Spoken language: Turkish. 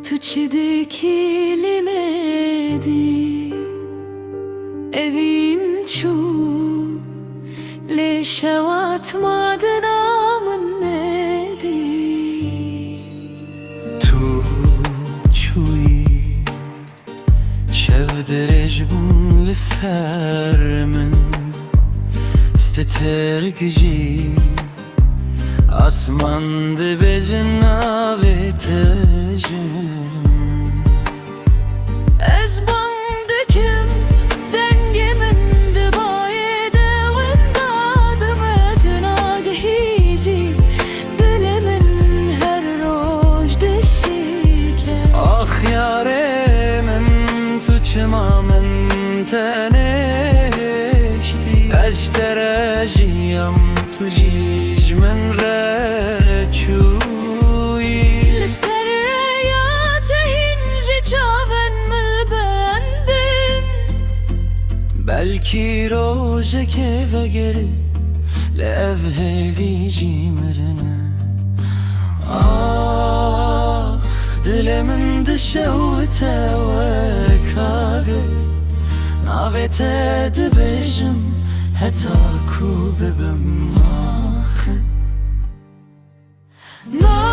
Tu çi dikilimedi evin çu le şevat madınamın nedi Tu çuyi şevderejbun liser min Steter güci Asman dibezin avetejim Ez bandıkim dengemin dibayede Vendadım etin agihici Dilimin her roj dişike Ah yaremin tuçmamin teneşti Eşterejiyam tucic min reçuyi Lisserreyate hinci çaven milbendin Belki rojek eve geri Lev hevici mirine Ah dilimin dişevte ve kagı Navete dibejim heta ku bibim ahı Na